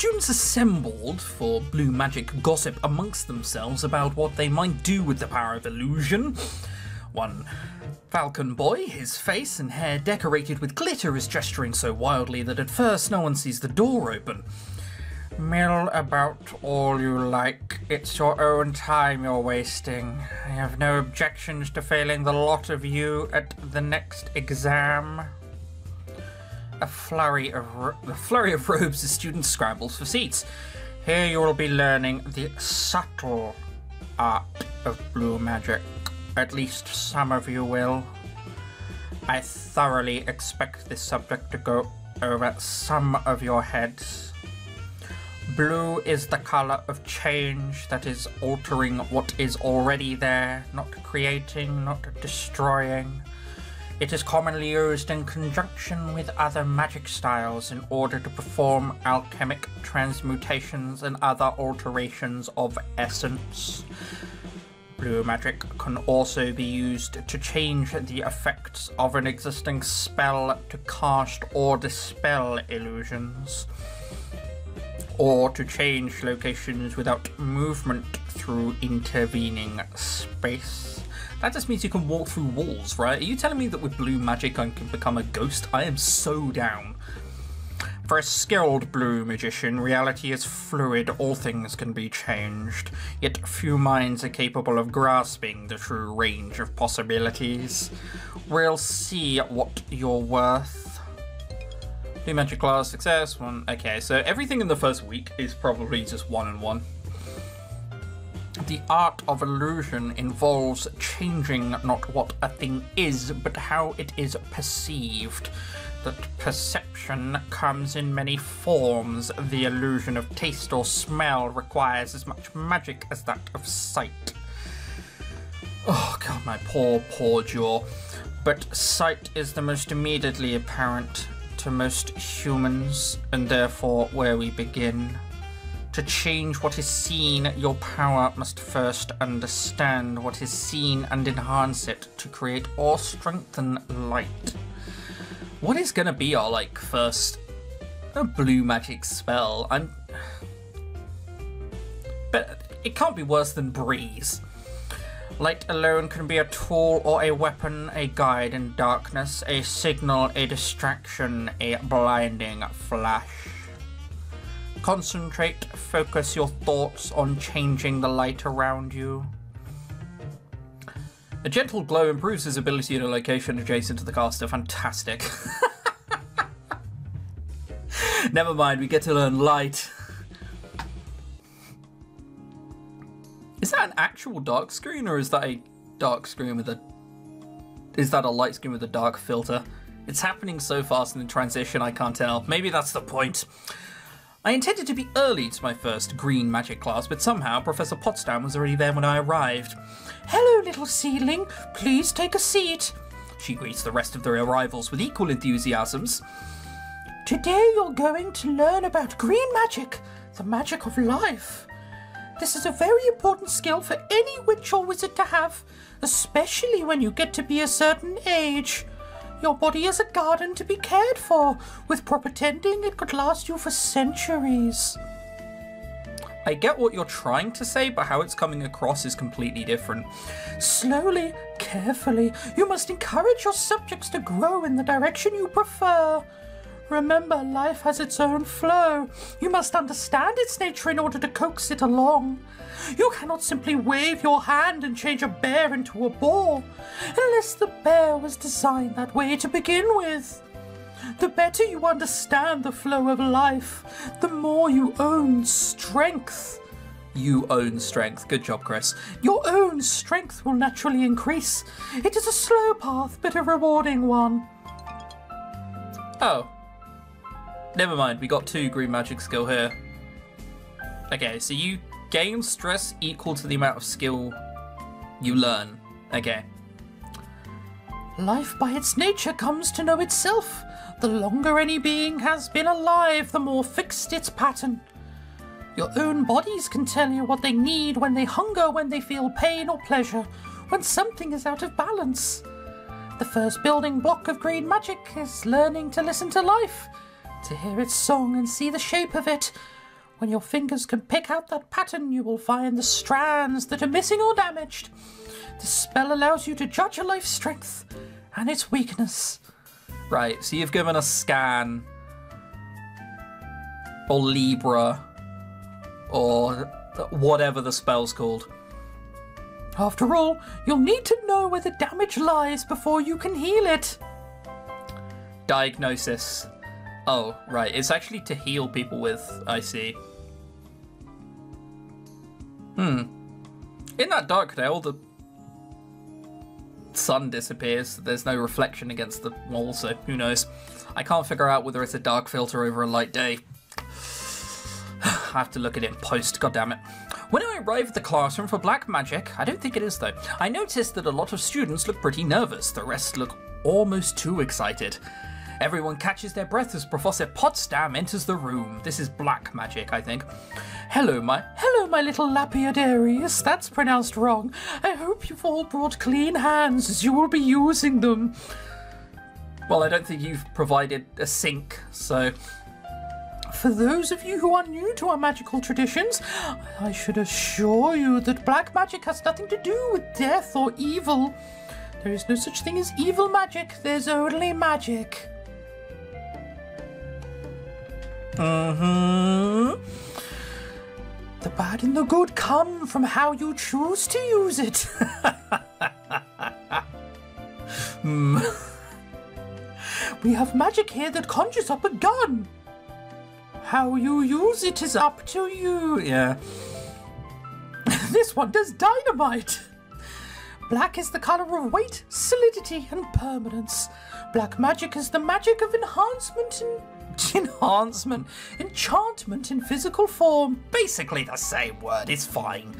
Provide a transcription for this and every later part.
students assembled for blue magic gossip amongst themselves about what they might do with the power of illusion. One falcon boy, his face and hair decorated with glitter, is gesturing so wildly that at first no one sees the door open. Mill about all you like. It's your own time you're wasting. I have no objections to failing the lot of you at the next exam. A flurry of robes as students scrambles for seats. Here you will be learning the subtle art of blue magic. At least some of you will. I thoroughly expect this subject to go over some of your heads. Blue is the color of change that is altering what is already there, not creating, not destroying. It is commonly used in conjunction with other magic styles in order to perform alchemic transmutations and other alterations of essence. Blue magic can also be used to change the effects of an existing spell to cast or dispel illusions, or to change locations without movement through intervening space. That just means you can walk through walls, right? Are you telling me that with blue magic I can become a ghost? I am so down. For a skilled blue magician, reality is fluid, all things can be changed, yet few minds are capable of grasping the true range of possibilities. We'll see what you're worth. Blue magic class, success, 1. Okay, so everything in the first week is probably just 1 and 1. The art of illusion involves changing not what a thing is, but how it is perceived. That perception comes in many forms. The illusion of taste or smell requires as much magic as that of sight. Oh god, my poor jaw. But sight is the most immediately apparent to most humans, and therefore where we begin. To change what is seen, your power must first understand what is seen and enhance it to create or strengthen light. What is gonna be our, like, first blue magic spell? But it can't be worse than breeze. Light alone can be a tool or a weapon, a guide in darkness, a signal, a distraction, a blinding flash. Concentrate, focus your thoughts on changing the light around you. A gentle glow improves his ability in a location adjacent to the caster. Fantastic. Never mind, we get to learn light. Is that an actual dark screen, or is that a dark screen with a... Is that a light screen with a dark filter? It's happening so fast in the transition I can't tell. Maybe that's the point. I intended to be early to my first green magic class, but somehow Professor Potsdam was already there when I arrived. Hello, little seedling. Please take a seat. She greets the rest of the arrivals with equal enthusiasms. Today you're going to learn about green magic, the magic of life. This is a very important skill for any witch or wizard to have, especially when you get to be a certain age. Your body is a garden to be cared for. With proper tending, it could last you for centuries. I get what you're trying to say, but how it's coming across is completely different. Slowly, carefully, you must encourage your subjects to grow in the direction you prefer. Remember, life has its own flow. You must understand its nature in order to coax it along. You cannot simply wave your hand and change a bear into a ball, unless the bear was designed that way to begin with. The better you understand the flow of life, the more you own strength. You own strength. Good job, Chris. Your own strength will naturally increase. It is a slow path, but a rewarding one. Oh. Never mind, we got 2 green magic skill here. Okay, so you gain stress equal to the amount of skill you learn. Okay. Life by its nature comes to know itself. The longer any being has been alive, the more fixed its pattern. Your own bodies can tell you what they need when they hunger, when they feel pain or pleasure, when something is out of balance. The first building block of green magic is learning to listen to life, to hear its song and see the shape of it. When your fingers can pick out that pattern, you will find the strands that are missing or damaged. The spell allows you to judge a life's strength and its weakness. Right, so you've given a scan, or Libra, or whatever the spell's called. After all, you'll need to know where the damage lies before you can heal it. Diagnosis. Oh, right, it's actually to heal people with, I see. In that dark day, all the sun disappears. There's no reflection against the wall, so who knows. I can't figure out whether it's a dark filter over a light day. I have to look at it in post, goddammit. When I arrive at the classroom for black magic, I don't think it is though, I noticed that a lot of students look pretty nervous. The rest look almost too excited. Everyone catches their breath as Professor Potsdam enters the room. This is black magic, I think. Hello, my little lapidarius. That's pronounced wrong. I hope you've all brought clean hands, as you will be using them. Well, I don't think you've provided a sink, so... For those of you who are new to our magical traditions, I should assure you that black magic has nothing to do with death or evil. There is no such thing as evil magic. There's only magic. The bad and the good come from how you choose to use it. We have magic here that conjures up a gun. How you use it is up to you. Yeah. This one does dynamite. Black is the colour of weight, solidity, and permanence. Black magic is the magic of enchantment in physical form. Basically the same word, it's fine.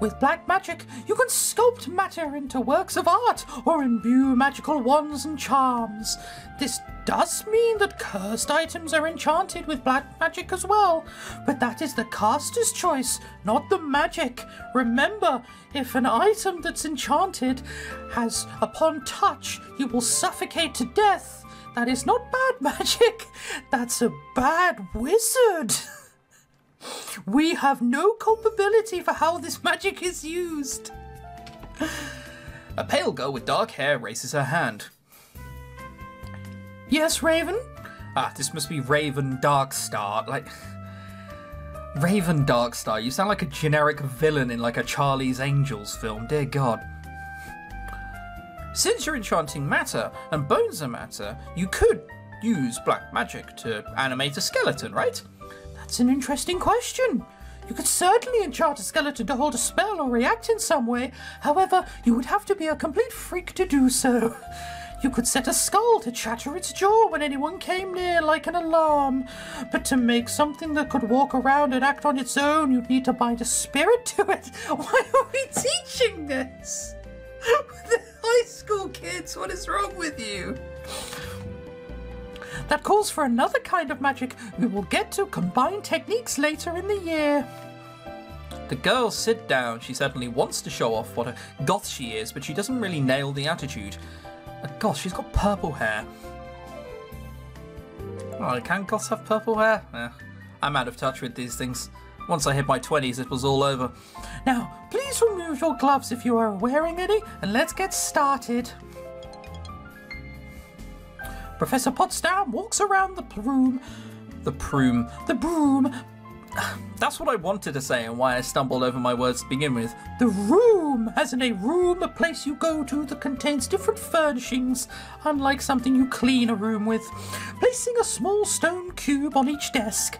With black magic, you can sculpt matter into works of art or imbue magical wands and charms. This does mean that cursed items are enchanted with black magic as well, but that is the caster's choice, not the magic. Remember, if an item that's enchanted has, upon touch, you will suffocate to death, that is not bad magic, that's a bad wizard. We have no culpability for how this magic is used. A pale girl with dark hair raises her hand. Yes, Raven? Ah, this must be Raven Darkstar. Like, Raven Darkstar, you sound like a generic villain in like a Charlie's Angels film, dear God. Since you're enchanting matter and bones are matter, you could use black magic to animate a skeleton, right? That's an interesting question. You could certainly enchant a skeleton to hold a spell or react in some way. However, you would have to be a complete freak to do so. You could set a skull to chatter its jaw when anyone came near, like an alarm. But to make something that could walk around and act on its own, you'd need to bind a spirit to it. Why are we teaching this? The high school kids, what is wrong with you? That calls for another kind of magic. We will get to combined techniques later in the year. The girl sit down. She certainly wants to show off what a goth she is, but she doesn't really nail the attitude. Goth, she's got purple hair. Oh, can goths have purple hair? I'm out of touch with these things. Once I hit my 20s, it was all over. Now, please remove your gloves if you are wearing any, and let's get started. Professor Potsdam walks around the broom. That's what I wanted to say and why I stumbled over my words to begin with. The room, as in a room, a place you go to that contains different furnishings, unlike something you clean a room with. Placing a small stone cube on each desk.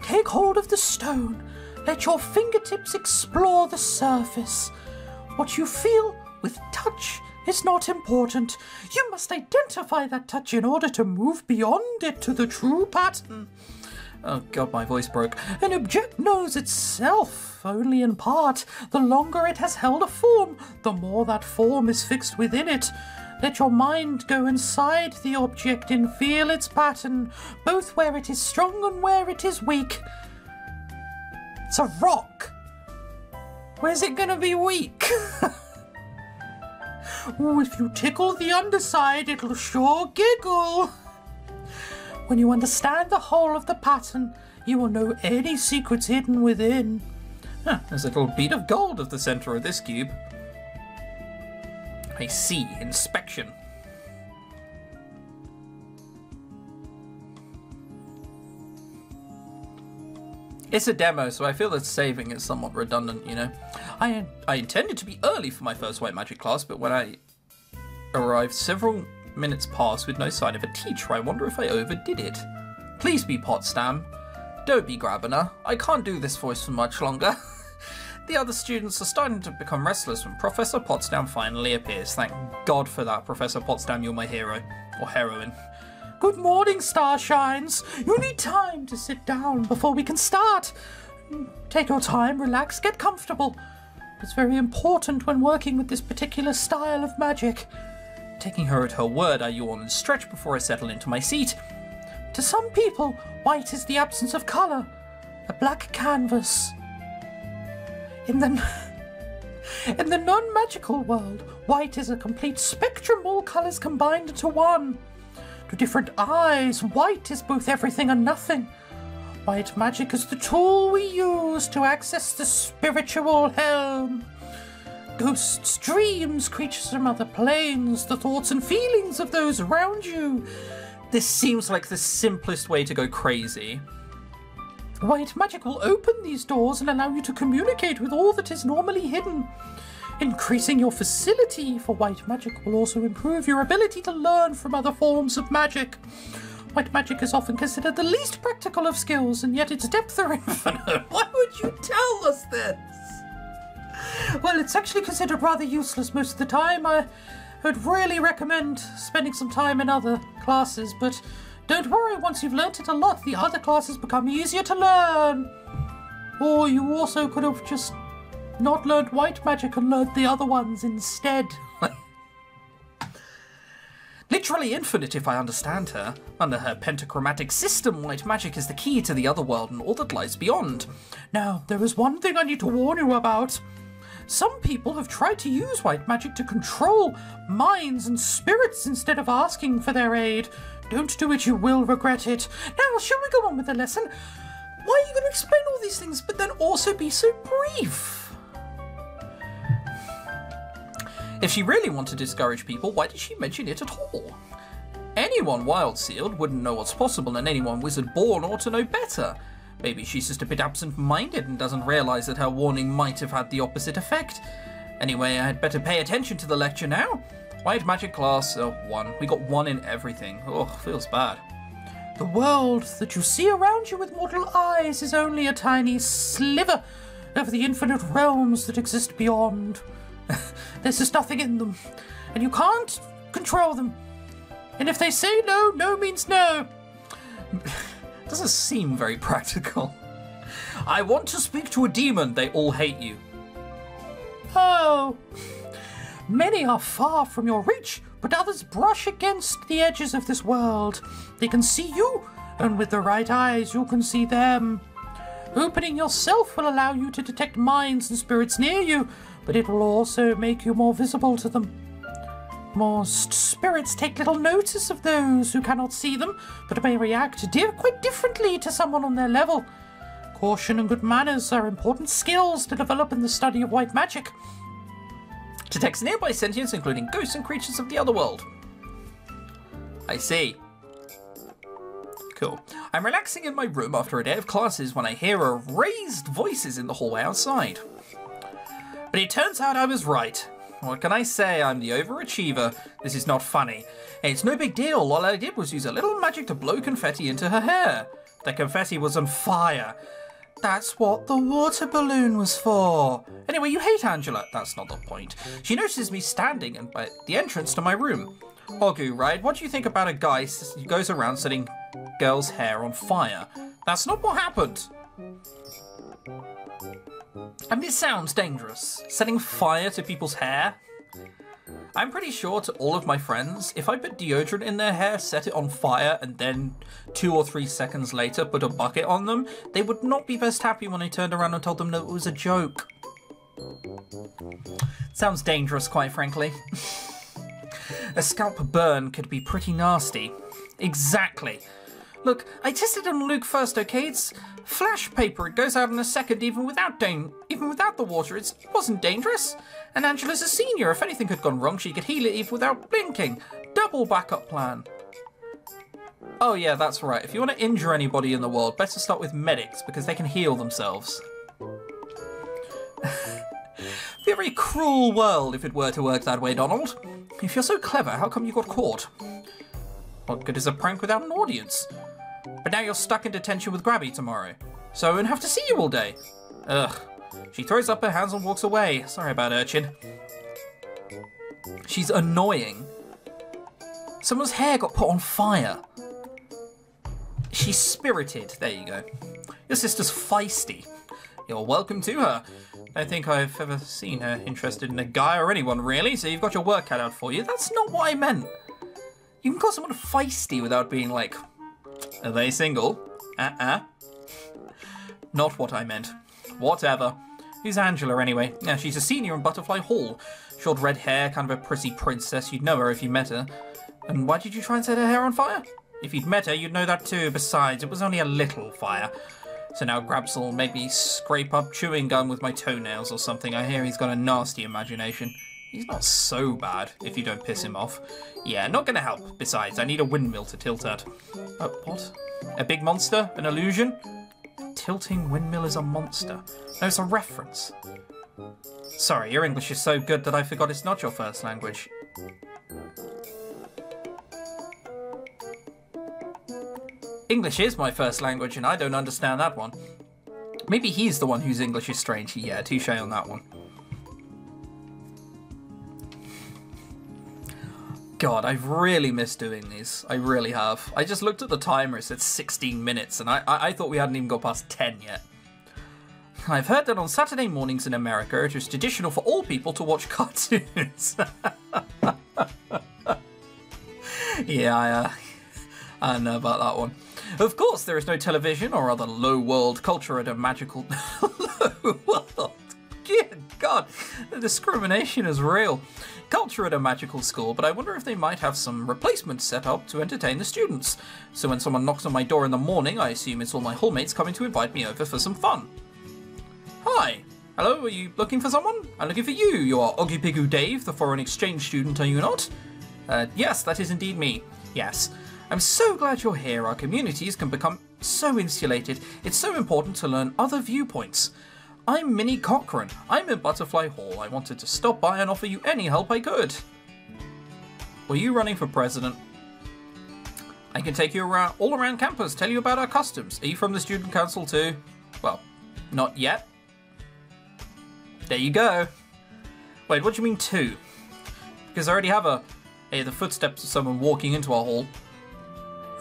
Take hold of the stone. Let your fingertips explore the surface. What you feel with touch is not important. You must identify that touch in order to move beyond it to the true pattern. Oh God, my voice broke. An object knows itself, only in part. The longer it has held a form, the more that form is fixed within it. Let your mind go inside the object and feel its pattern, both where it is strong and where it is weak. It's a rock. Where's it gonna be weak? Ooh, if you tickle the underside, it'll sure giggle. When you understand the whole of the pattern, you will know any secrets hidden within. Huh, there's a little bead of gold at the center of this cube. I see. Inspection. It's a demo, so I feel that saving is somewhat redundant, you know. I intended to be early for my first white magic class, but when I arrived, several minutes passed with no sign of a teacher. I wonder if I overdid it. Please be Potsdam. Don't be Grabiner. I can't do this voice for much longer. The other students are starting to become restless when Professor Potsdam finally appears. Thank God for that, Professor Potsdam, you're my hero. Or heroine. Good morning, Starshines. You need time to sit down before we can start. Take your time, relax, get comfortable. It's very important when working with this particular style of magic. Taking her at her word, I yawn and stretch before I settle into my seat. To some people, white is the absence of colour, a blank canvas. In the non-magical world, white is a complete spectrum, all colours combined into one. To different eyes, white is both everything and nothing. White magic is the tool we use to access the spiritual realm. Ghosts, dreams, creatures from other planes, the thoughts and feelings of those around you. This seems like the simplest way to go crazy. White magic will open these doors and allow you to communicate with all that is normally hidden. Increasing your facility for white magic will also improve your ability to learn from other forms of magic. White magic is often considered the least practical of skills, and yet its depth are infinite. Why would you tell us this? Well, it's actually considered rather useless most of the time. I would really recommend spending some time in other classes, but don't worry, once you've learnt it a lot, the other classes become easier to learn. Or you also could have just not learned white magic and learned the other ones instead. Literally infinite, if I understand her. Under her pentachromatic system, white magic is the key to the other world and all that lies beyond. Now, there is one thing I need to warn you about. Some people have tried to use white magic to control minds and spirits instead of asking for their aid. Don't do it, you will regret it. Now, shall we go on with the lesson? Why are you going to explain all these things, but then also be so brief? If she really wanted to discourage people, why did she mention it at all? Anyone wild-sealed wouldn't know what's possible, and anyone wizard-born ought to know better. Maybe she's just a bit absent-minded and doesn't realise that her warning might have had the opposite effect. Anyway, I'd better pay attention to the lecture now. White magic class, 1. We got 1 in everything. Oh, feels bad. The world that you see around you with mortal eyes is only a tiny sliver of the infinite realms that exist beyond. There's just nothing in them, and you can't control them. And if they say no, no means no. Doesn't seem very practical. I want to speak to a demon. They all hate you. Oh. Many are far from your reach, but others brush against the edges of this world. They can see you, and with the right eyes you can see them. Opening yourself will allow you to detect minds and spirits near you, but it will also make you more visible to them. Most spirits take little notice of those who cannot see them, but may react quite differently to someone on their level. Caution and good manners are important skills to develop in the study of white magic. Detects nearby sentience, including ghosts and creatures of the other world. I see. Cool. I'm relaxing in my room after a day of classes when I hear raised voices in the hallway outside. But it turns out I was right. What can I say? I'm the overachiever. This is not funny. Hey, it's no big deal. All I did was use a little magic to blow confetti into her hair. The confetti was on fire. That's what the water balloon was for. Anyway, you hate Angela. That's not the point. She notices me standing at the entrance to my room. Ogu, right? What do you think about a guy who goes around setting girls' hair on fire? That's not what happened. I mean, it sounds dangerous. Setting fire to people's hair. I'm pretty sure to all of my friends, if I put deodorant in their hair, set it on fire, and then 2 or 3 seconds later put a bucket on them, they would not be best happy when I turned around and told them that it was a joke. Sounds dangerous, quite frankly. A scalp burn could be pretty nasty. Exactly. Look, I tested on Luke first, okay? It's flash paper. It goes out in a second even without the water. It wasn't dangerous. And Angela's a senior. If anything had gone wrong, she could heal it even without blinking. Double backup plan. Oh yeah, that's right. If you want to injure anybody in the world, better start with medics because they can heal themselves. Be a very cruel world if it were to work that way, Donald. If you're so clever, how come you got caught? What good is a prank without an audience? But now you're stuck in detention with Grabby tomorrow, so I won't have to see you all day. Ugh. She throws up her hands and walks away. Sorry about Urchin. She's annoying. Someone's hair got put on fire. She's spirited. There you go. Your sister's feisty. You're welcome to her. I don't think I've ever seen her interested in a guy or anyone, really, so you've got your work cut out for you. That's not what I meant. You can call someone feisty without being like, are they single? Not what I meant. Whatever. Who's Angela, anyway? Yeah, she's a senior in Butterfly Hall. Short red hair, kind of a prissy princess. You'd know her if you met her. And why did you try and set her hair on fire? If you'd met her, you'd know that too. Besides, it was only a little fire. So now Grabs will make me scrape up chewing gum with my toenails or something. I hear he's got a nasty imagination. He's not so bad if you don't piss him off. Yeah, not gonna help. Besides, I need a windmill to tilt at. What? A big monster? An illusion? Tilting windmill is a monster. No, it's a reference. Sorry, your English is so good that I forgot it's not your first language. English is my first language, and I don't understand that one. Maybe he's the one whose English is strange. Yeah, touche on that one. God, I've really missed doing these. I really have. I just looked at the timer, it said 16 minutes, and I thought we hadn't even got past 10 yet. I've heard that on Saturday mornings in America, it is traditional for all people to watch cartoons. Yeah, I know about that one. Of course, there is no television or other low-world culture at a magical... low-world? Good God, the discrimination is real. Culture at a magical school, but I wonder if they might have some replacements set up to entertain the students. So when someone knocks on my door in the morning, I assume it's all my hallmates coming to invite me over for some fun. Hi. Hello, are you looking for someone? I'm looking for you. You are Oggy Pigoo Dave, the foreign exchange student, are you not? Yes, that is indeed me. Yes. I'm so glad you're here. Our communities can become so insulated. It's so important to learn other viewpoints. I'm Minnie Cochran. I'm in Butterfly Hall. I wanted to stop by and offer you any help I could. Were you running for president? I can take you around, all around campus, tell you about our customs. Are you from the student council too? Well, not yet. There you go. Wait, what do you mean too? Because I already have the footsteps of someone walking into our hall.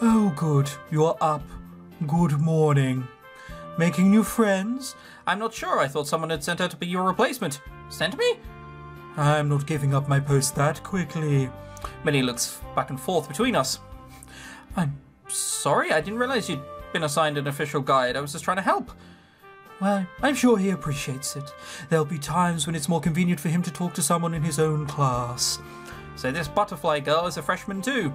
Oh good, you're up. Good morning. Making new friends? I'm not sure. I thought someone had sent her to be your replacement. Sent me? I'm not giving up my post that quickly. Minnie looks back and forth between us. I'm sorry, I didn't realize you'd been assigned an official guide. I was just trying to help. Well, I'm sure he appreciates it. There'll be times when it's more convenient for him to talk to someone in his own class. So this butterfly girl is a freshman too.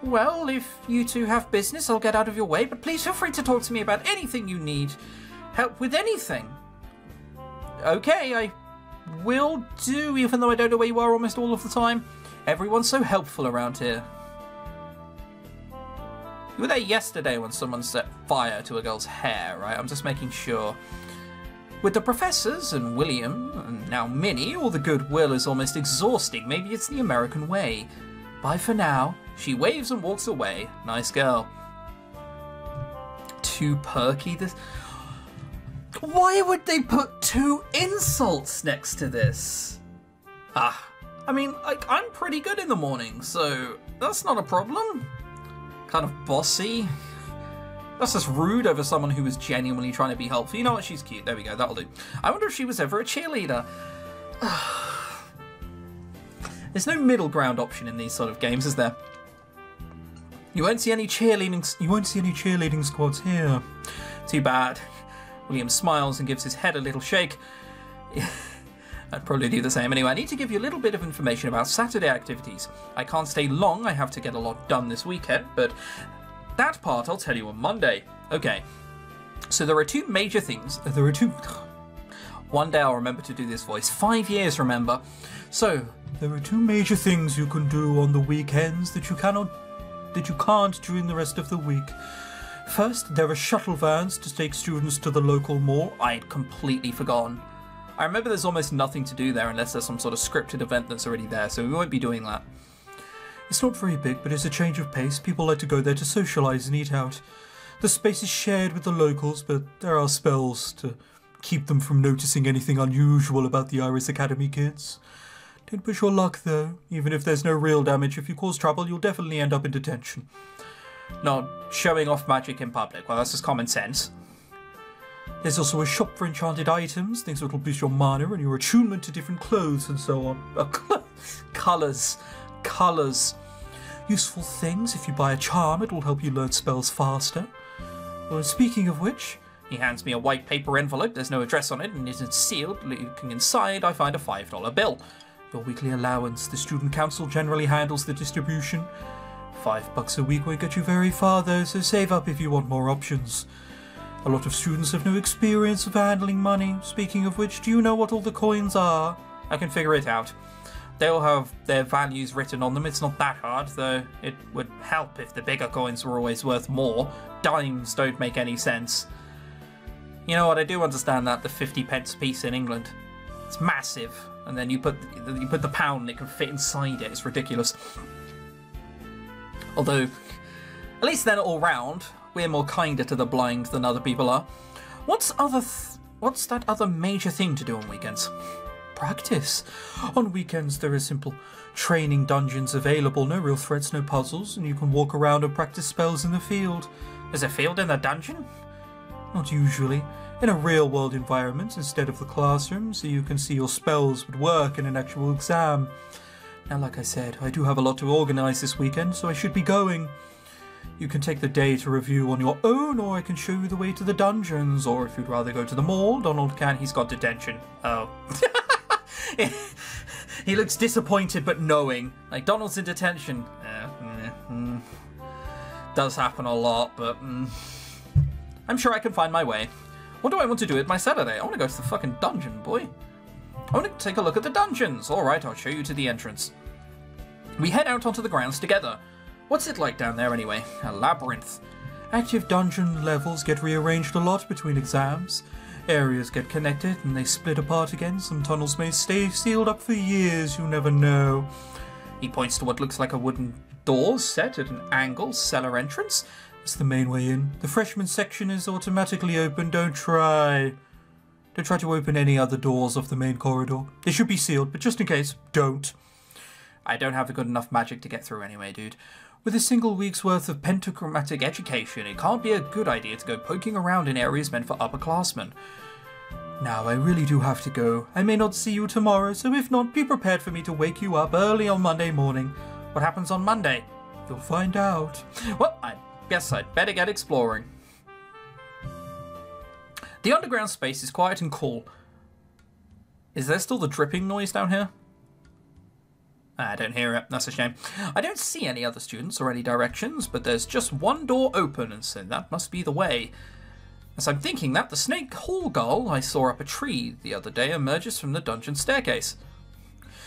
Well, if you two have business, I'll get out of your way, but please feel free to talk to me about anything you need. Help with anything. Okay, I will do, even though I don't know where you are almost all of the time. Everyone's so helpful around here. You were there yesterday when someone set fire to a girl's hair, right? I'm just making sure. With the professors and William, and now Minnie, all the goodwill is almost exhausting. Maybe it's the American way. Bye for now. She waves and walks away. Nice girl. Too perky, this... Why would they put two insults next to this? I mean, like, I'm pretty good in the morning, so that's not a problem. Kind of bossy. That's just rude over someone who was genuinely trying to be helpful. You know what? She's cute. There we go. That'll do. I wonder if she was ever a cheerleader. There's no middle ground option in these sort of games, is there? You won't see any cheerleading squads here. Too bad. William smiles and gives his head a little shake. I'd probably do the same anyway. I need to give you a little bit of information about Saturday activities. I can't stay long. I have to get a lot done this weekend, but That part I'll tell you on Monday. Okay, so there are two major things. One day I'll remember to do this voice. 5 years, remember. So, there are two major things you can do on the weekends that you can't during the rest of the week. First, there are shuttle vans to take students to the local mall. I had completely forgotten. I remember there's almost nothing to do there unless there's some sort of scripted event that's already there, so we won't be doing that. It's not very big, but it's a change of pace. People like to go there to socialise and eat out. The space is shared with the locals, but there are spells to keep them from noticing anything unusual about the Iris Academy kids. Don't push your luck, though. Even if there's no real damage, if you cause trouble, you'll definitely end up in detention. Not showing off magic in public. Well, that's just common sense. There's also a shop for enchanted items, things that will boost your mana and your attunement to different clothes and so on. Colours. Useful things. If you buy a charm, it will help you learn spells faster. Well, speaking of which, he hands me a white paper envelope. There's no address on it and it isn't sealed. Looking inside, I find a $5 bill. Your weekly allowance. The student council generally handles the distribution. $5 a week won't get you very far though, so save up if you want more options. A lot of students have no experience of handling money. Speaking of which, do you know what all the coins are? I can figure it out. They'll have their values written on them. It's not that hard, though it would help if the bigger coins were always worth more. Dimes don't make any sense. You know what, I do understand that, the 50 pence piece in England. It's massive. And then you put the pound and it can fit inside it. It's ridiculous. Although, at least then all round, we're more kinder to the blind than other people are. What's that other major thing to do on weekends? Practice. On weekends there are simple training dungeons available, no real threats, no puzzles, and you can walk around and practice spells in the field. There's a field in the dungeon? Not usually. In a real-world environment instead of the classroom, so you can see your spells would work in an actual exam. Now, like I said, I do have a lot to organise this weekend, so I should be going. You can take the day to review on your own, or I can show you the way to the dungeons, or if you'd rather go to the mall, Donald can. He's got detention. Oh. He looks disappointed but knowing. Like, Donald's in detention. Does happen a lot, but I'm sure I can find my way. What do I want to do with my Saturday? I want to go to the fucking dungeon, boy. I want to take a look at the dungeons. Alright, I'll show you to the entrance. We head out onto the grounds together. What's it like down there anyway? A labyrinth. Active dungeon levels get rearranged a lot between exams. Areas get connected and they split apart again. Some tunnels may stay sealed up for years, you never know. He points to what looks like a wooden door set at an angle, cellar entrance. It's the main way in. The freshman section is automatically open. Don't try to open any other doors off the main corridor. They should be sealed, but just in case, don't. I don't have a good enough magic to get through anyway, dude. With a single week's worth of pentachromatic education, it can't be a good idea to go poking around in areas meant for upperclassmen. Now, I really do have to go. I may not see you tomorrow, so if not, be prepared for me to wake you up early on Monday morning. What happens on Monday? You'll find out. Well, I guess I'd better get exploring. The underground space is quiet and cool. Is there still the dripping noise down here? I don't hear it. That's a shame. I don't see any other students or any directions, but there's just one door open, and so that must be the way. As I'm thinking that, the snake hall girl I saw up a tree the other day emerges from the dungeon staircase.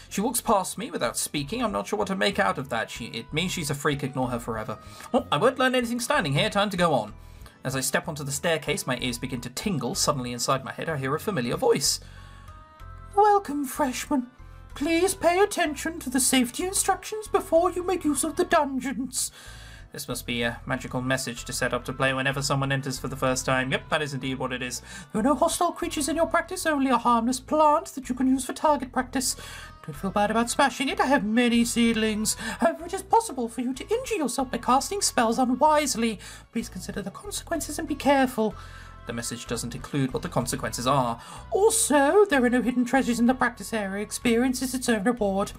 She walks past me without speaking. I'm not sure what to make out of that. It means she's a freak. Ignore her forever. Oh, I won't learn anything standing here. Time to go on. As I step onto the staircase, my ears begin to tingle. Suddenly inside my head, I hear a familiar voice. Welcome, freshman. Please pay attention to the safety instructions before you make use of the dungeons. This must be a magical message to set up to play whenever someone enters for the first time. Yep, that is indeed what it is. There are no hostile creatures in your practice, only a harmless plant that you can use for target practice. Don't feel bad about smashing it, I have many seedlings. However, it is possible for you to injure yourself by casting spells unwisely. Please consider the consequences and be careful. The message doesn't include what the consequences are. Also, there are no hidden treasures in the practice area. Experience is its own reward.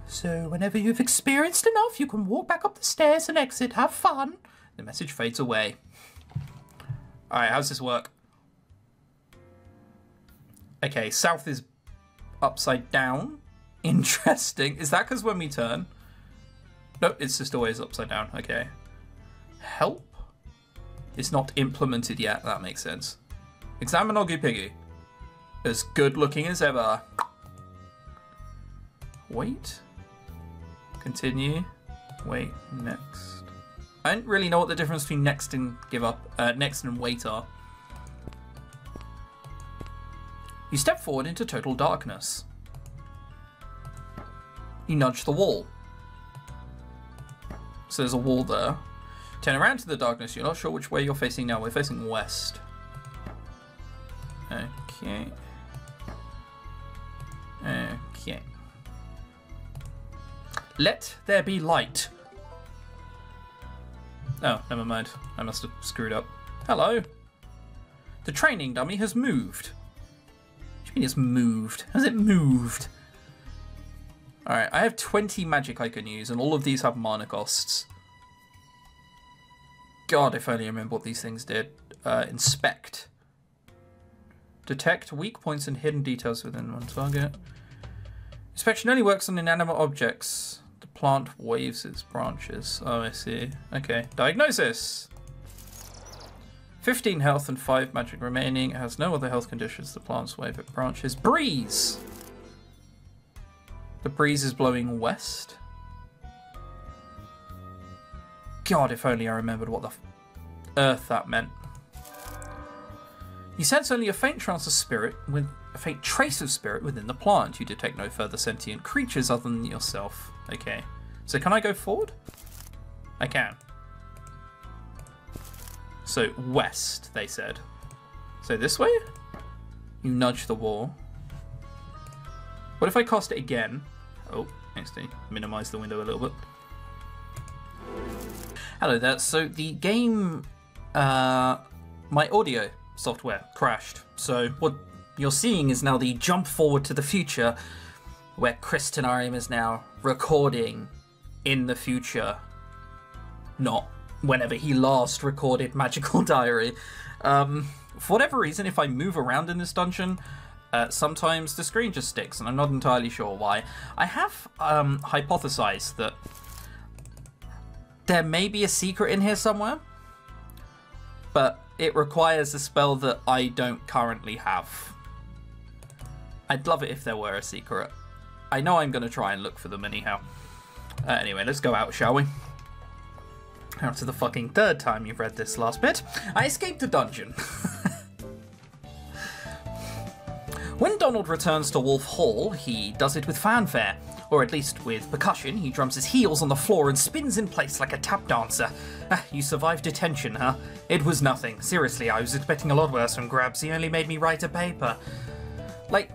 So, whenever you've experienced enough, you can walk back up the stairs and exit. Have fun. The message fades away. Alright, how's this work? Okay, south is upside down. Interesting. Is that because when we turn? No, it's just always upside down. Okay. Help is not implemented yet. That makes sense. Examine Oggy Piggy. As good looking as ever. Wait. Continue. Wait. Next. I don't really know what the difference between next and give up. Next and wait are. You step forward into total darkness. You nudge the wall. So there's a wall there. Turn around to the darkness. You're not sure which way you're facing now. We're facing west. Okay. Okay. Let there be light. Oh, never mind. I must have screwed up. Hello. The training dummy has moved. What do you mean it's moved? Has it moved? Alright, I have 20 magic I can use, and all of these have mana costs. God, if only I remember what these things did. Inspect. Detect weak points and hidden details within one target. Inspection only works on inanimate objects. The plant waves its branches. Oh, I see. Okay. Diagnosis! 15 health and 5 magic remaining. It has no other health conditions. The plants wave its branches. Breeze! The breeze is blowing west. God, if only I remembered what the earth that meant. You sense only a faint trace of spirit with a faint trace of spirit within the plant. You detect no further sentient creatures other than yourself. Okay. So can I go forward? I can. So west, they said. So this way? You nudge the wall. What if I cast it again? Oh, actually, minimize the window a little bit. Hello there. So the game, my audio software crashed. So what you're seeing is now the jump forward to the future, where ChrisTenarium is now recording in the future, not whenever he last recorded Magical Diary. For whatever reason, if I move around in this dungeon, sometimes the screen just sticks, and I'm not entirely sure why. I have hypothesized that there may be a secret in here somewhere, but it requires a spell that I don't currently have. I'd love it if there were a secret. I know I'm going to try and look for them anyhow. Anyway, let's go out, shall we? After the fucking third time you've read this last bit, I escaped the dungeon. When Donald returns to Wolf Hall, he does it with fanfare. Or at least with percussion. He drums his heels on the floor and spins in place like a tap dancer. You survived detention, huh? It was nothing. Seriously, I was expecting a lot worse from Grabs. He only made me write a paper. Like,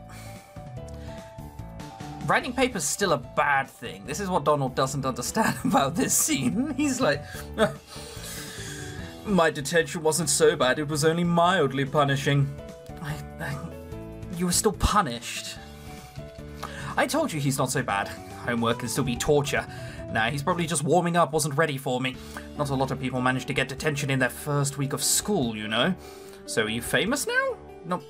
writing paper's still a bad thing. This is what Donald doesn't understand about this scene. He's like, my detention wasn't so bad. It was only mildly punishing. You were still punished. I told you he's not so bad. Homework can still be torture. Nah, he's probably just warming up, wasn't ready for me. Not a lot of people manage to get detention in their first week of school, you know. So are you famous now? Not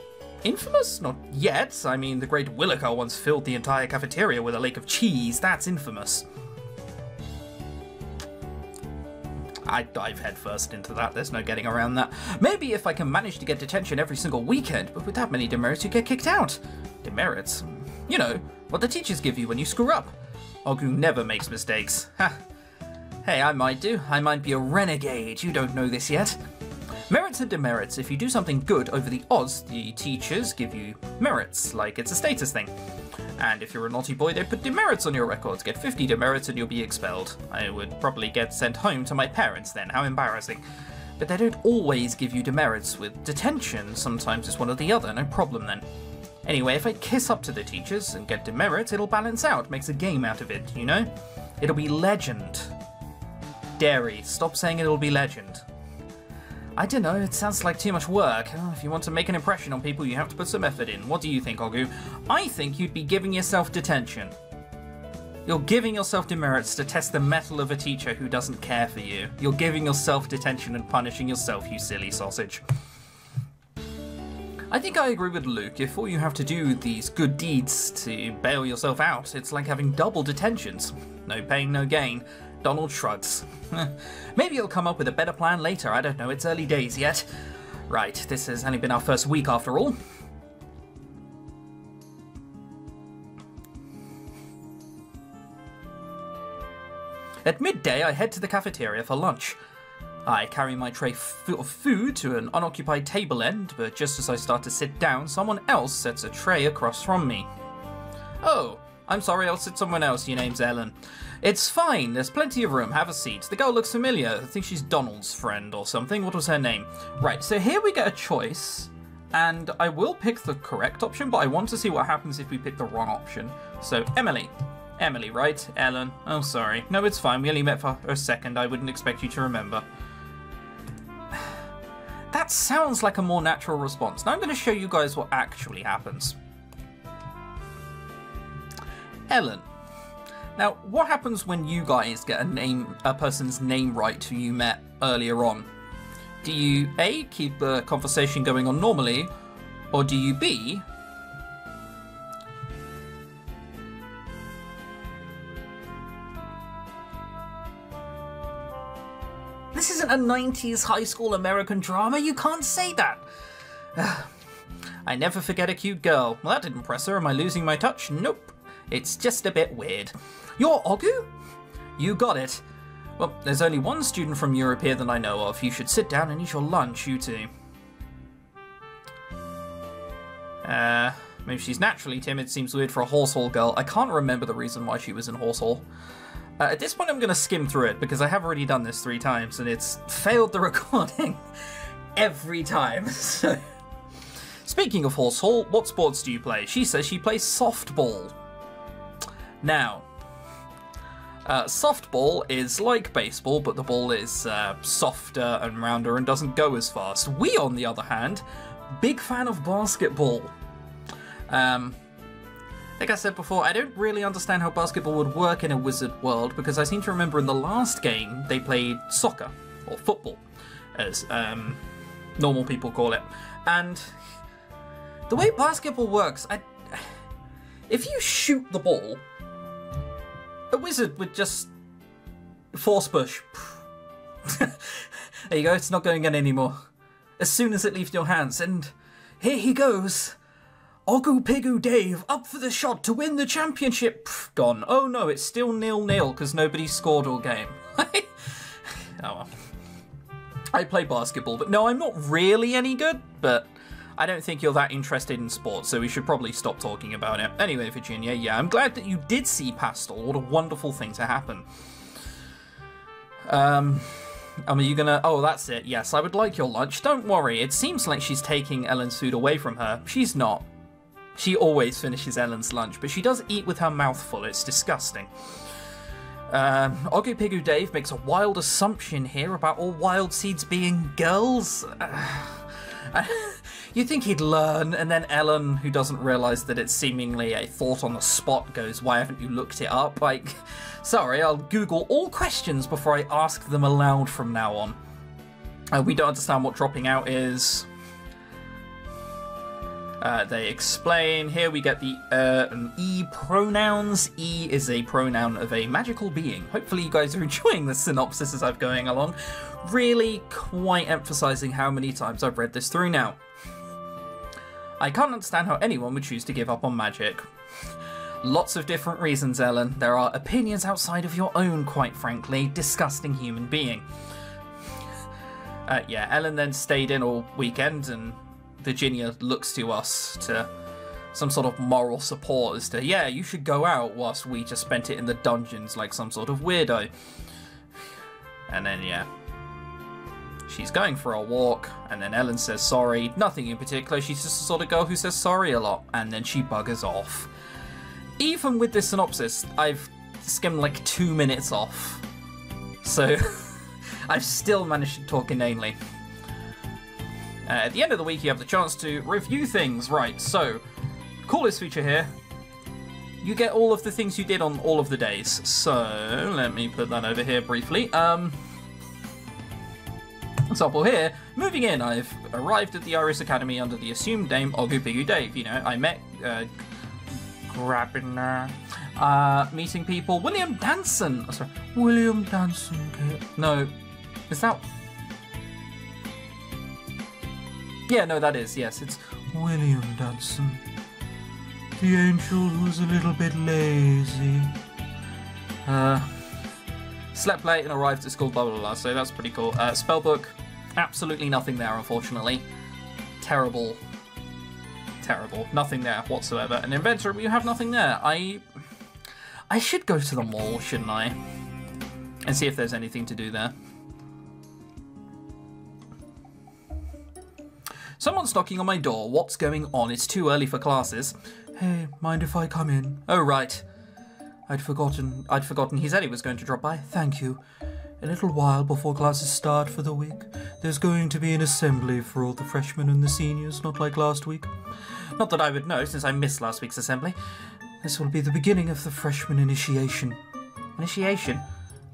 infamous? Not yet. I mean, the great Williker once filled the entire cafeteria with a lake of cheese. That's infamous. I dive headfirst into that. There's no getting around that. Maybe if I can manage to get detention every single weekend, but with that many demerits, you get kicked out. Demerits? You know, what the teachers give you when you screw up. Ogu never makes mistakes. Ha. Hey, I might do. I might be a renegade. You don't know this yet. Merits and demerits. If you do something good over the odds, the teachers give you merits, like it's a status thing. And if you're a naughty boy, they put demerits on your records. Get 50 demerits and you'll be expelled. I would probably get sent home to my parents then. How embarrassing. But they don't always give you demerits with detention. Sometimes it's one or the other. No problem then. Anyway, if I kiss up to the teachers and get demerits, it'll balance out. Makes a game out of it, you know? It'll be legend. Dairy, stop saying it'll be legend. I don't know, it sounds like too much work. If you want to make an impression on people, you have to put some effort in. What do you think, Ogu? I think you'd be giving yourself detention. You're giving yourself demerits to test the mettle of a teacher who doesn't care for you. You're giving yourself detention and punishing yourself, you silly sausage. I think I agree with Luke. If all you have to do these good deeds to bail yourself out, it's like having double detentions. No pain, no gain. Donald shrugs. Maybe he'll come up with a better plan later, I don't know, it's early days yet. Right, this has only been our first week after all. At midday, I head to the cafeteria for lunch. I carry my tray of food to an unoccupied table end, but just as I start to sit down, someone else sets a tray across from me. Oh, I'm sorry, I'll sit somewhere else. Your name's Ellen. It's fine, there's plenty of room, have a seat. The girl looks familiar. I think she's Donald's friend or something. What was her name? Right, so here we get a choice, and I will pick the correct option, but I want to see what happens if we pick the wrong option. So, Emily. Emily, right? Ellen. Oh, sorry. No, it's fine. We only met for a second. I wouldn't expect you to remember. That sounds like a more natural response. Now I'm going to show you guys what actually happens. Ellen. Now, what happens when you guys get a person's name right who you met earlier on? Do you A, keep the conversation going on normally, or do you B, this isn't a 90s high school American drama, you can't say that. I never forget a cute girl. Well, that didn't impress her. Am I losing my touch? Nope. It's just a bit weird. You're Ogu? You got it. Well, there's only one student from Europe here that I know of. You should sit down and eat your lunch, you two. Maybe she's naturally timid. Seems weird for a Horsehall girl. I can't remember the reason why she was in Horsehall. At this point, I'm going to skim through it because I have already done this 3 times and it's failed the recording every time. So, speaking of Horsehall, what sports do you play? She says she plays softball. Now, softball is like baseball, but the ball is softer and rounder and doesn't go as fast. We, on the other hand, big fan of basketball. Like I said before, I don't really understand how basketball would work in a wizard world because I seem to remember in the last game they played soccer, or football, as normal people call it. And the way basketball works, if you shoot the ball, a wizard would just force push. There you go, it's not going in anymore. As soon as it leaves your hands, and here he goes. Ogu Pigu Dave up for the shot to win the championship. Gone. Oh no, it's still 0-0 because nobody scored all game. Oh well. I play basketball, but no, I'm not really any good, but I don't think you're that interested in sports, so we should probably stop talking about it. Anyway, Virginia, yeah, I'm glad that you did see Pastel. What a wonderful thing to happen. Are you gonna... Oh, that's it. Yes, I would like your lunch. Don't worry. It seems like she's taking Ellen's food away from her. She's not. She always finishes Ellen's lunch, but she does eat with her mouth full. It's disgusting. Ogu Pigu Dave makes a wild assumption here about all wild seeds being girls. You'd think he'd learn, and then Ellen, who doesn't realise that it's seemingly a thought on the spot, goes, why haven't you looked it up? Like, sorry, I'll Google all questions before I ask them aloud from now on. We don't understand what dropping out is. They explain. Here we get the E pronouns. E is a pronoun of a magical being. Hopefully you guys are enjoying the synopsis as I'm going along. Really quite emphasising how many times I've read this through now. I can't understand how anyone would choose to give up on magic. Lots of different reasons, Ellen. There are opinions outside of your own, quite frankly. Disgusting human being. Yeah, Ellen then stayed in all weekend, and Virginia looks to us to some sort of moral support as to, yeah, you should go out, whilst we just spent it in the dungeons like some sort of weirdo. And then, yeah, she's going for a walk, and then Ellen says sorry. Nothing in particular, she's just the sort of girl who says sorry a lot, and then she buggers off. Even with this synopsis, I've skimmed like 2 minutes off. So, I've still managed to talk inanely. At the end of the week, you have the chance to review things. Right, so, coolest feature here. You get all of the things you did on all of the days. So, let me put that over here briefly. Example here, moving in, I've arrived at the Iris Academy under the assumed name Ogu Pigu Dave. You know, I met Meeting people. William Danson. Oh, sorry. William Danson. No. Is that... Yeah, no, that is. Yes, it's... William Danson. The angel who's a little bit lazy. Slept late and arrived at school, blah, blah, blah. So that's pretty cool. Spellbook. Absolutely nothing there, unfortunately. Terrible. Terrible. Nothing there whatsoever. An inventory, you have nothing there. I should go to the mall, shouldn't I? And see if there's anything to do there. Someone's knocking on my door. What's going on? It's too early for classes. Hey, mind if I come in? Oh, right. I'd forgotten he said he was going to drop by. Thank you. A little while before classes start for the week, there's going to be an assembly for all the freshmen and the seniors, not like last week. Not that I would know, since I missed last week's assembly. This will be the beginning of the freshman initiation. Initiation?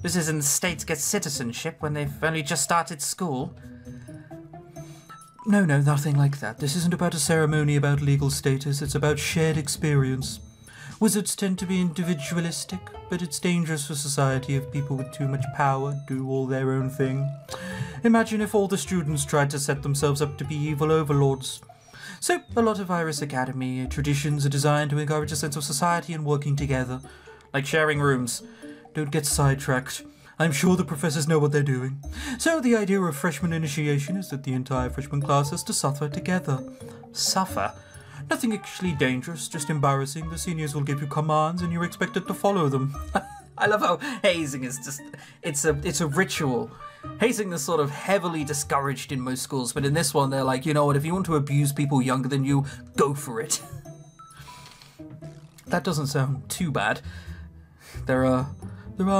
This is in the States get citizenship when they've only just started school. No, nothing like that. This isn't about a ceremony about legal status, it's about shared experience. Wizards tend to be individualistic, but it's dangerous for society if people with too much power do all their own thing. Imagine if all the students tried to set themselves up to be evil overlords. So, a lot of Iris Academy traditions are designed to encourage a sense of society and working together. Like sharing rooms. Don't get sidetracked. I'm sure the professors know what they're doing. So the idea of freshman initiation is that the entire freshman class has to suffer together. Suffer? Nothing actually dangerous, just embarrassing. The seniors will give you commands and you're expected to follow them. I love how hazing is just... It's a ritual. Hazing is sort of heavily discouraged in most schools, but in this one they're like, you know what, if you want to abuse people younger than you, go for it. That doesn't sound too bad. There are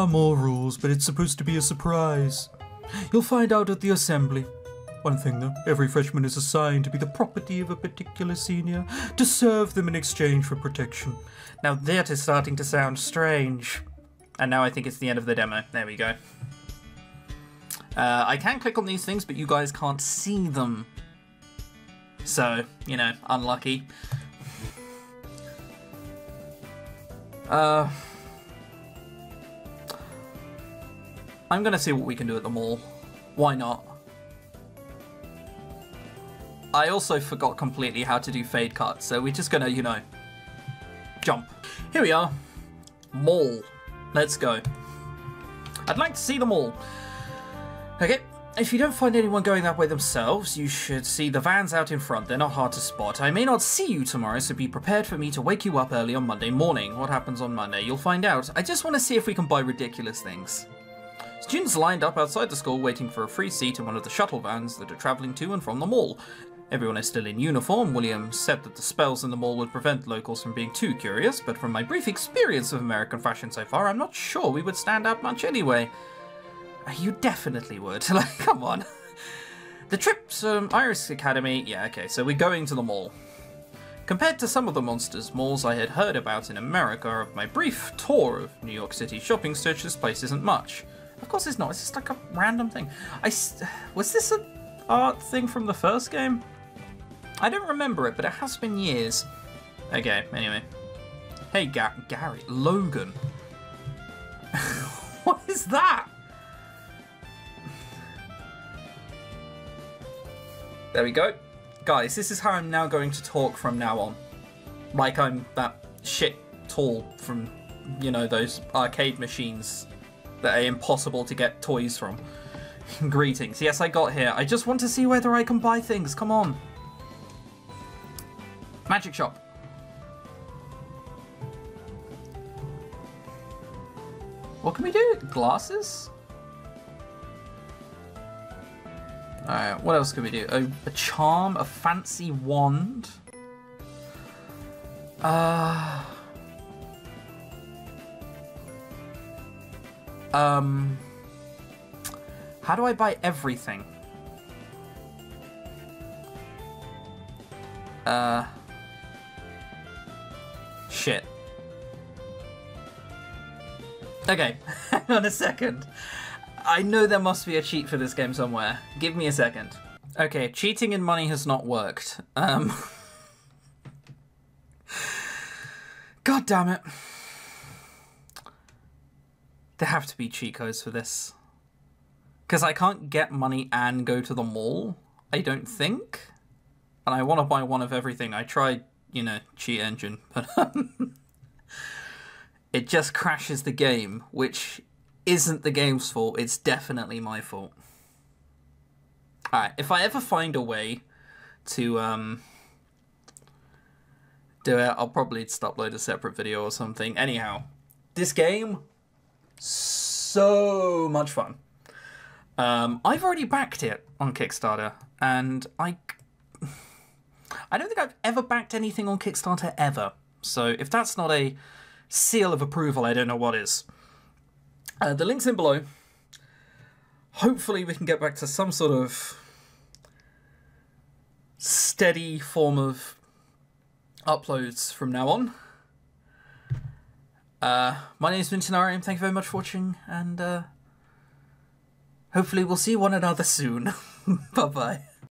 more rules, but it's supposed to be a surprise. You'll find out at the assembly. One thing though, every freshman is assigned to be the property of a particular senior, to serve them in exchange for protection. Now that is starting to sound strange. And now I think it's the end of the demo. There we go. I can click on these things, but you guys can't see them. So, you know, unlucky. I'm gonna see what we can do at the mall. Why not? I also forgot completely how to do fade cut, so we're just gonna, you know, jump. Here we are. Mall. Let's go. I'd like to see them all. Okay, if you don't find anyone going that way themselves, you should see the vans out in front. They're not hard to spot. I may not see you tomorrow, so be prepared for me to wake you up early on Monday morning. What happens on Monday? You'll find out. I just want to see if we can buy ridiculous things. Students lined up outside the school waiting for a free seat in one of the shuttle vans that are travelling to and from the mall. Everyone is still in uniform. William said that the spells in the mall would prevent locals from being too curious, but from my brief experience of American fashion so far, I'm not sure we would stand out much anyway. You definitely would. Like, come on. The trip to Iris Academy... Yeah, okay, so we're going to the mall. Compared to some of the monsters malls I had heard about in America, of my brief tour of New York City shopping search, this place isn't much. Of course it's not, it's just like a random thing. Was this an art thing from the first game? I don't remember it, but it has been years. Okay, anyway. Hey, Gary. Logan. What is that? There we go. Guys, this is how I'm now going to talk from now on. Like I'm that shit tall from, you know, those arcade machines that are impossible to get toys from. Greetings. Yes, I got here. I just want to see whether I can buy things. Come on. Magic shop. What can we do? Glasses? Alright, what else can we do? A charm, a fancy wand. How do I buy everything? Shit. Okay, hang on a second. I know there must be a cheat for this game somewhere. Give me a second. Okay, cheating in money has not worked. God damn it. There have to be cheat codes for this. Because I can't get money and go to the mall, I don't think. And I want to buy one of everything. I tried, you know, cheat engine, but it just crashes the game, which isn't the game's fault. It's definitely my fault. Alright, if I ever find a way to do it, I'll probably just upload a separate video or something. Anyhow, this game, so much fun. I've already backed it on Kickstarter, and I don't think I've ever backed anything on Kickstarter ever. So if that's not a seal of approval, I don't know what is. The link's in below. Hopefully we can get back to some sort of steady form of uploads from now on. My name's ChrisTenarium. Thank you very much for watching, and hopefully we'll see one another soon. Bye-bye.